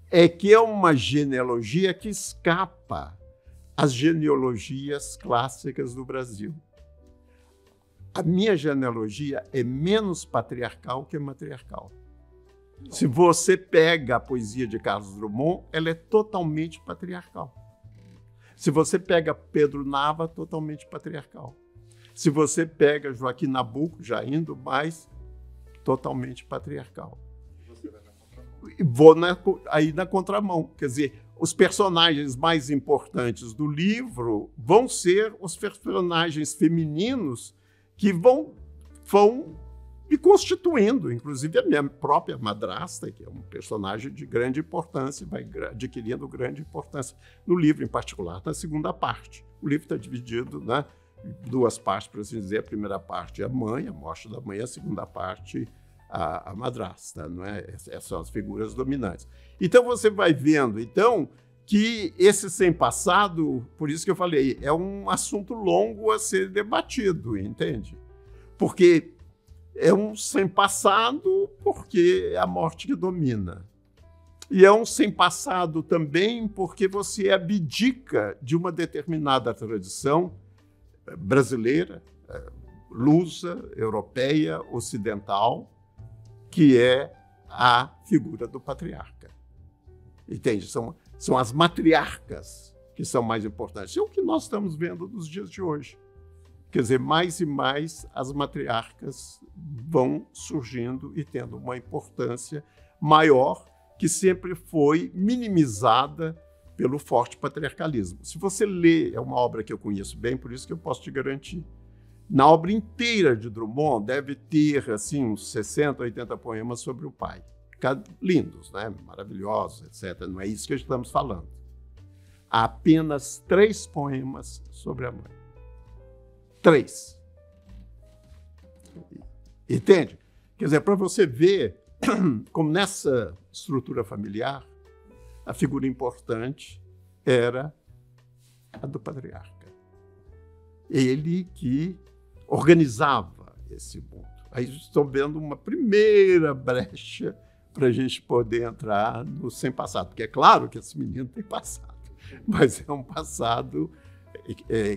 B: É que é uma genealogia que escapa às genealogias clássicas do Brasil. A minha genealogia é menos patriarcal que matriarcal. Se você pega a poesia de Carlos Drummond, ela é totalmente patriarcal. Se você pega Pedro Nava, totalmente patriarcal. Se você pega Joaquim Nabuco, já indo mais, totalmente patriarcal. Você vai na contramão. Vou aí na contramão. Quer dizer, os personagens mais importantes do livro vão ser os personagens femininos que vão me constituindo, inclusive a minha própria madrasta, que é um personagem de grande importância, vai adquirindo grande importância no livro, em particular na segunda parte. O livro está dividido, né, em duas partes, por assim dizer. A primeira parte é a mãe, a morte da mãe, a segunda parte a madrasta, não é? Essas são as figuras dominantes. Então você vai vendo, então, que esse sem passado, por isso que eu falei, é um assunto longo a ser debatido, entende? Porque é um sem passado porque é a morte que domina. E é um sem passado também porque você abdica de uma determinada tradição brasileira, lusa, europeia, ocidental, que é a figura do patriarca. Entende? São as matriarcas que são mais importantes. É o que nós estamos vendo nos dias de hoje. Quer dizer, mais e mais as matriarcas vão surgindo e tendo uma importância maior que sempre foi minimizada pelo forte patriarcalismo. Se você lê, é uma obra que eu conheço bem, por isso que eu posso te garantir. Na obra inteira de Drummond deve ter assim, uns 60, 80 poemas sobre o pai. Lindos, né? Maravilhosos, etc. Não é isso que estamos falando. Há apenas 3 poemas sobre a mãe. 3. Entende? Quer dizer, para você ver como nessa estrutura familiar, a figura importante era a do patriarca. Ele que organizava esse mundo. Aí estou vendo uma primeira brecha para a gente poder entrar no sem passado, porque é claro que esse menino tem passado, mas é um passado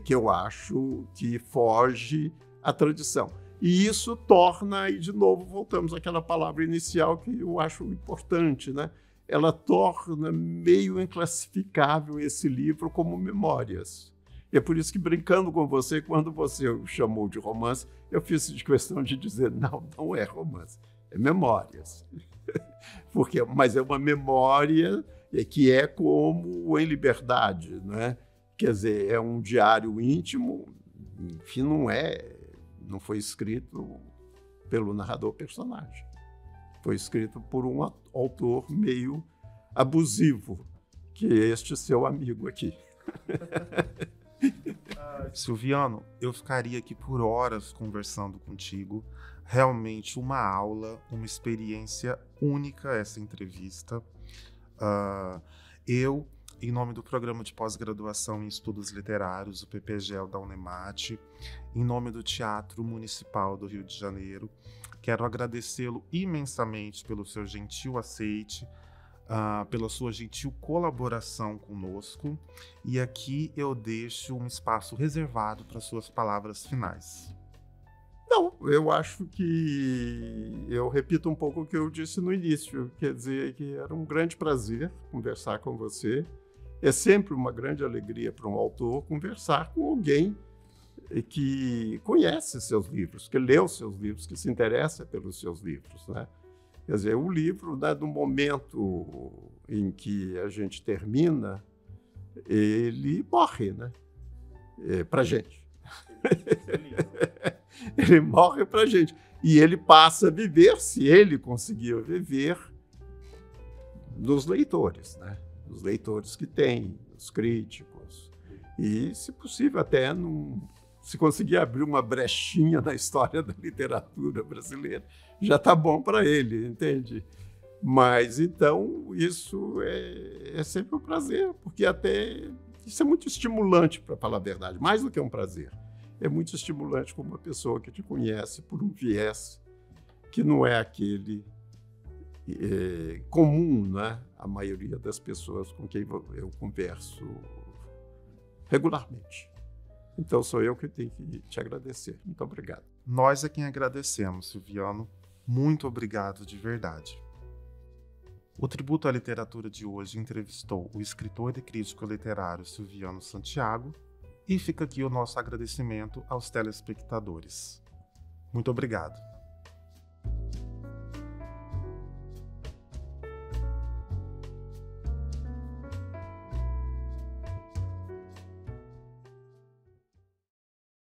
B: que eu acho que foge à tradição. E isso torna, e de novo voltamos àquela palavra inicial que eu acho importante, né? Ela torna meio inclassificável esse livro como memórias. E é por isso que, brincando com você, quando você o chamou de romance, eu fiz de questão de dizer, não é romance, é memórias. Mas é uma memória que é como Em Liberdade, não é? Quer dizer, é um diário íntimo, enfim, não foi escrito pelo narrador-personagem. Foi escrito por um autor meio abusivo, que é este seu amigo aqui.
A: Silviano, eu ficaria aqui por horas conversando contigo. Realmente uma aula, uma experiência única essa entrevista. Eu, em nome do Programa de Pós-Graduação em Estudos Literários, o PPGEL da Unemate, em nome do Teatro Municipal do Rio de Janeiro, quero agradecê-lo imensamente pelo seu gentil aceite, pela sua gentil colaboração conosco, e aqui eu deixo um espaço reservado para suas palavras finais.
B: Não, eu acho que eu repito um pouco o que eu disse no início, quer dizer que era um grande prazer conversar com você. É sempre uma grande alegria para um autor conversar com alguém que conhece seus livros, que leu seus livros, que se interessa pelos seus livros, né? Quer dizer, o livro, né, do momento em que a gente termina, ele morre, né? Para a gente. Ele morre para a gente. E ele passa a viver, se ele conseguir viver, nos leitores, né? Os leitores que tem, os críticos. E, se possível, até se conseguir abrir uma brechinha na história da literatura brasileira, já está bom para ele, entende? Mas, então, isso é sempre um prazer, porque até isso é muito estimulante, para falar a verdade, mais do que um prazer. É muito estimulante como uma pessoa que te conhece por um viés que não é aquele comum, né? A maioria das pessoas com quem eu converso regularmente. Então, sou eu que tenho que te agradecer. Muito obrigado.
A: Nós é quem agradecemos, Silviano. Muito obrigado de verdade. O Tributo à Literatura de hoje entrevistou o escritor e crítico literário Silviano Santiago e fica aqui o nosso agradecimento aos telespectadores. Muito obrigado.